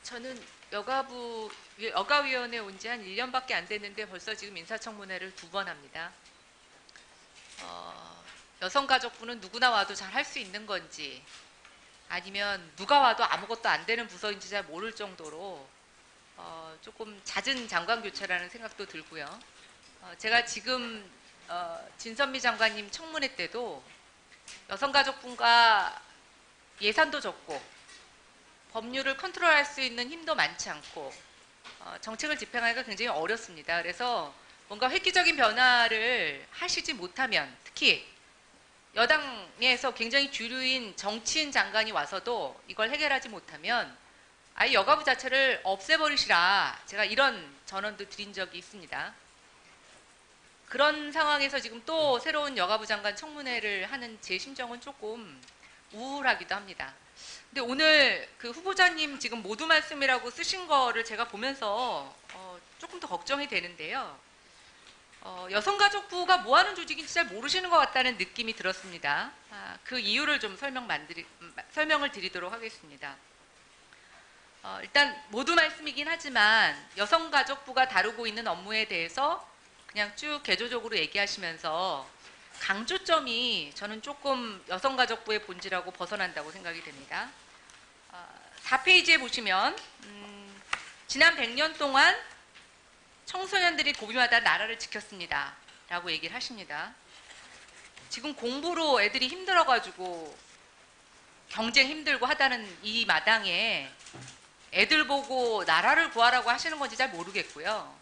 저는 여가위원회 온 지 한 1년밖에 안 됐는데 벌써 지금 인사청문회를 2번 합니다. 여성가족부는 누구나 와도 잘 할 수 있는 건지 아니면 누가 와도 아무것도 안 되는 부서인지 잘 모를 정도로 조금 잦은 장관 교체라는 생각도 들고요. 제가 지금 진선미 장관님 청문회 때도 여성가족부가 예산도 적고 법률을 컨트롤할 수 있는 힘도 많지 않고 정책을 집행하기가 굉장히 어렵습니다. 그래서 뭔가 획기적인 변화를 하시지 못하면 특히 여당에서 굉장히 주류인 정치인 장관이 와서도 이걸 해결하지 못하면 아예 여가부 자체를 없애버리시라 제가 이런 전언도 드린 적이 있습니다. 그런 상황에서 지금 또 새로운 여가부 장관 청문회를 하는 제 심정은 조금 우울하기도 합니다. 근데 오늘 그 후보자님 지금 모두 말씀이라고 쓰신 거를 제가 보면서 조금 더 걱정이 되는데요. 여성가족부가 뭐 하는 조직인지 잘 모르시는 것 같다는 느낌이 들었습니다. 그 이유를 좀 설명을 드리도록 하겠습니다. 일단 모두 말씀이긴 하지만 여성가족부가 다루고 있는 업무에 대해서 그냥 쭉 개조적으로 얘기하시면서 강조점이 저는 조금 여성가족부의 본질하고 벗어난다고 생각이 됩니다. 4페이지에 보시면 지난 100년 동안 청소년들이 고비마다 나라를 지켰습니다 라고 얘기를 하십니다. 지금 공부로 애들이 힘들어가지고 경쟁 힘들고 하다는 이 마당에 애들 보고 나라를 구하라고 하시는 건지 잘 모르겠고요.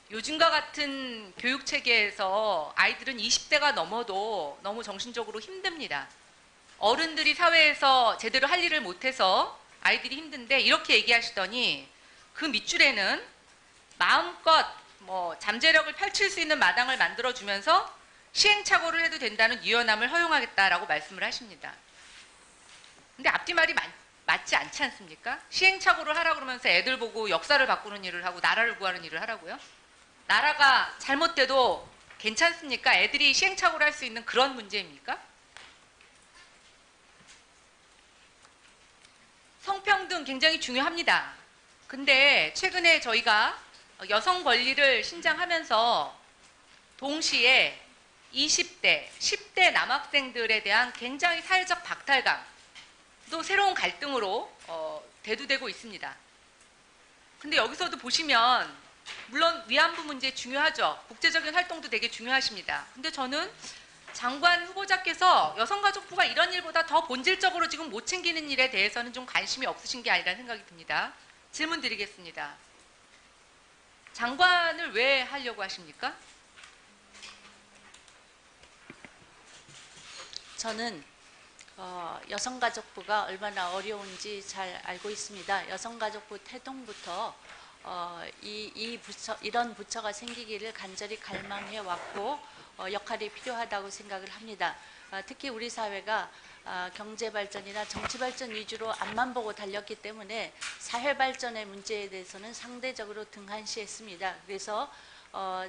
요즘과 같은 교육체계에서 아이들은 20대가 넘어도 너무 정신적으로 힘듭니다. 어른들이 사회에서 제대로 할 일을 못해서 아이들이 힘든데 이렇게 얘기하시더니 그 밑줄에는 마음껏 잠재력을 펼칠 수 있는 마당을 만들어주면서 시행착오를 해도 된다는 유연함을 허용하겠다라고 말씀을 하십니다. 근데 앞뒤 말이 맞지 않지 않습니까? 시행착오를 하라고 그러면서 애들 보고 역사를 바꾸는 일을 하고 나라를 구하는 일을 하라고요? 나라가 잘못돼도 괜찮습니까? 애들이 시행착오를 할 수 있는 그런 문제입니까? 성평등 굉장히 중요합니다. 근데 최근에 저희가 여성 권리를 신장하면서 동시에 20대, 10대 남학생들에 대한 굉장히 사회적 박탈감도 새로운 갈등으로 대두되고 있습니다. 근데 여기서도 보시면 물론 위안부 문제 중요하죠. 국제적인 활동도 되게 중요하십니다. 근데 저는 장관 후보자께서 여성가족부가 이런 일보다 더 본질적으로 지금 못 챙기는 일에 대해서는 좀 관심이 없으신 게 아니라는 생각이 듭니다. 질문 드리겠습니다. 장관을 왜 하려고 하십니까? 저는 여성가족부가 얼마나 어려운지 잘 알고 있습니다. 여성가족부 태동부터 이런 부처가 생기기를 간절히 갈망해 왔고 역할이 필요하다고 생각을 합니다. 특히 우리 사회가 경제 발전이나 정치 발전 위주로 앞만 보고 달렸기 때문에 사회 발전의 문제에 대해서는 상대적으로 등한시했습니다. 그래서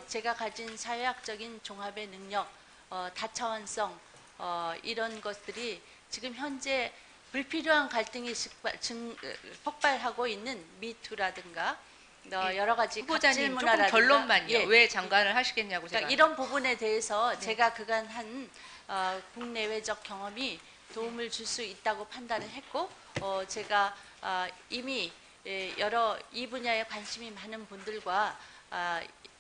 제가 가진 사회학적인 종합의 능력, 다차원성 이런 것들이 지금 현재 불필요한 갈등이 폭발하고 있는 미투라든가 여러 가지 후보자님 조금 갑질문화라든가 결론만요. 왜 장관을 하시겠냐고 그러니까 제가. 이런 부분에 대해서 제가 그간 한 국내외적 경험이 도움을 줄 수 있다고 판단을 했고 제가 이미 여러 이 분야에 관심이 많은 분들과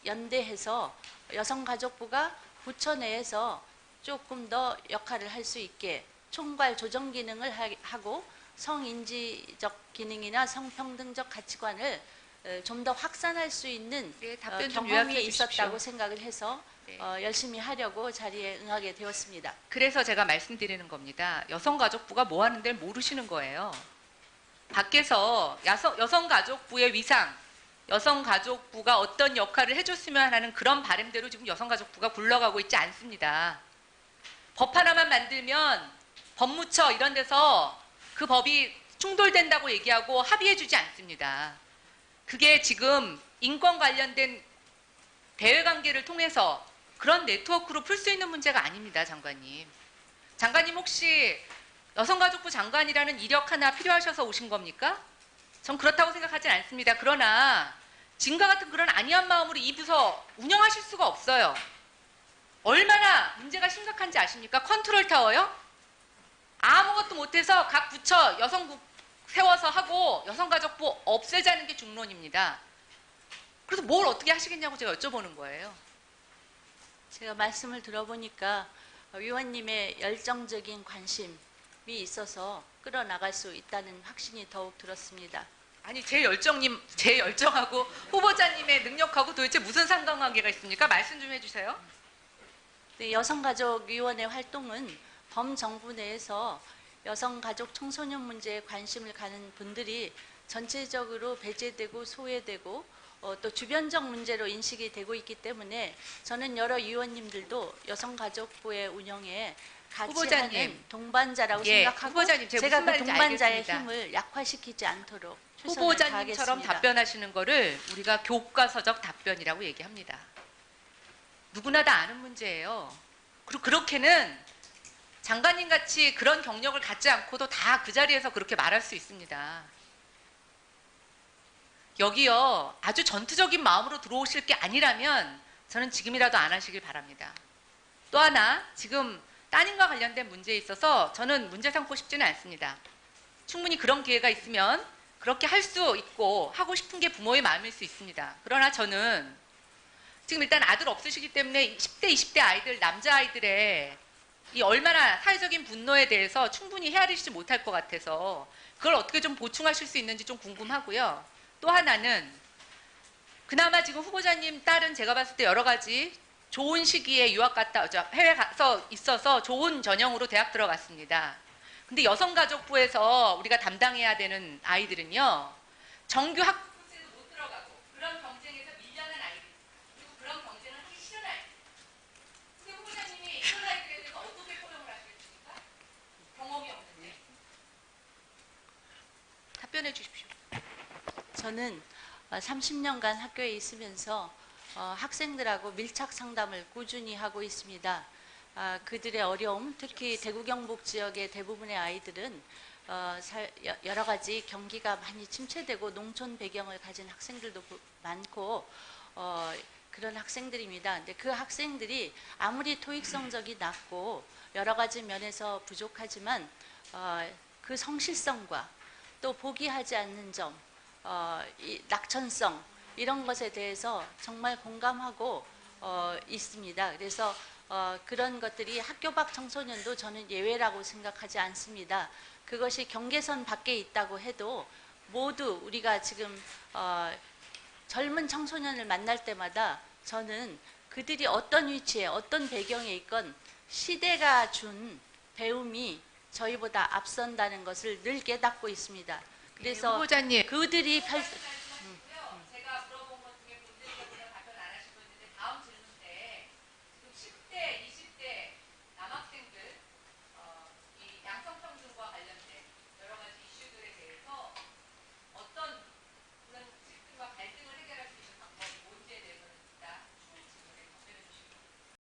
연대해서 여성가족부가 부처 내에서 조금 더 역할을 할 수 있게 총괄 조정 기능을 하고 성인지적 기능이나 성평등적 가치관을 좀 더 확산할 수 있는 경험이 있었다고 생각을 해서 열심히 하려고 자리에 응하게 되었습니다. 그래서 제가 말씀드리는 겁니다. 여성가족부가 뭐 하는 데를 모르시는 거예요. 밖에서 여성가족부의 위상, 여성가족부가 어떤 역할을 해줬으면 하는 그런 바람대로 지금 여성가족부가 굴러가고 있지 않습니다. 법 하나만 만들면 법무처 이런 데서 그 법이 충돌된다고 얘기하고 합의해주지 않습니다. 그게 지금 인권 관련된 대외관계를 통해서 그런 네트워크로 풀 수 있는 문제가 아닙니다, 장관님. 장관님 혹시 여성가족부 장관이라는 이력 하나 필요하셔서 오신 겁니까? 전 그렇다고 생각하진 않습니다. 그러나 지금과 같은 그런 안이한 마음으로 이 부서 운영하실 수가 없어요. 얼마나 문제가 심각한지 아십니까? 컨트롤 타워요? 아무것도 못해서 각 부처 여성부 세워서 하고 여성가족부 없애자는 게 중론입니다. 그래서 뭘 어떻게 하시겠냐고 제가 여쭤보는 거예요. 제가 말씀을 들어보니까 위원님의 열정적인 관심이 있어서 끌어나갈 수 있다는 확신이 더욱 들었습니다. 아니 제 열정하고 후보자님의 능력하고 도대체 무슨 상관관계가 있습니까? 말씀 좀 해주세요. 네, 여성가족위원회 활동은 범정부 내에서 여성가족 청소년 문제에 관심을 가는 분들이 전체적으로 배제되고 소외되고 또 주변적 문제로 인식이 되고 있기 때문에 저는 여러 위원님들도 여성가족부의 운영에 같이 후보자님. 하는 동반자라고 예, 생각하고 후보자님, 제가 제가 무슨 그 말인지 동반자의 알겠습니다. 힘을 약화시키지 않도록 최선을 후보자님처럼 다하겠습니다. 답변하시는 거를 우리가 교과서적 답변이라고 얘기합니다. 누구나 다 아는 문제예요. 그리고 그렇게는 장관님 같이 그런 경력을 갖지 않고도 다 그 자리에서 그렇게 말할 수 있습니다. 여기요, 아주 전투적인 마음으로 들어오실 게 아니라면 저는 지금이라도 안 하시길 바랍니다. 또 하나, 지금 따님과 관련된 문제에 있어서 저는 문제 삼고 싶지는 않습니다. 충분히 그런 기회가 있으면 그렇게 할 수 있고 하고 싶은 게 부모의 마음일 수 있습니다. 그러나 저는 지금 일단 아들 없으시기 때문에 10대, 20대 아이들, 남자아이들의 이 얼마나 사회적인 분노에 대해서 충분히 헤아리지 못할 것 같아서 그걸 어떻게 좀 보충하실 수 있는지 좀 궁금하고요. 또 하나는 그나마 지금 후보자님 딸은 제가 봤을 때 여러 가지 좋은 시기에 유학 갔다 해외 가서 있어서 좋은 전형으로 대학 들어갔습니다. 근데 여성가족부에서 우리가 담당해야 되는 아이들은요, 정규 학부제도 못 들어가고 그런 경쟁에서 밀려난 아이들, 그리고 그런 경쟁을 하기 싫은 아이들. 근데 후보자님이 이런 아이들에 대해서 어떻게 포용을 하시겠습니까? 경험이 없는데. 답변해 주십시오. 저는 30년간 학교에 있으면서 학생들하고 밀착 상담을 꾸준히 하고 있습니다. 그들의 어려움, 특히 대구 경북 지역의 대부분의 아이들은 여러 가지 경기가 많이 침체되고 농촌 배경을 가진 학생들도 많고 그런 학생들입니다. 근데 그 학생들이 아무리 토익 성적이 낮고 여러 가지 면에서 부족하지만 그 성실성과 또 포기하지 않는 점, 이 낙천성 이런 것에 대해서 정말 공감하고 있습니다. 그래서 그런 것들이 학교 밖 청소년도 저는 예외라고 생각하지 않습니다. 그것이 경계선 밖에 있다고 해도 모두 우리가 지금 젊은 청소년을 만날 때마다 저는 그들이 어떤 위치에 어떤 배경에 있건 시대가 준 배움이 저희보다 앞선다는 것을 늘 깨닫고 있습니다. 그래서 후보자님. 그들이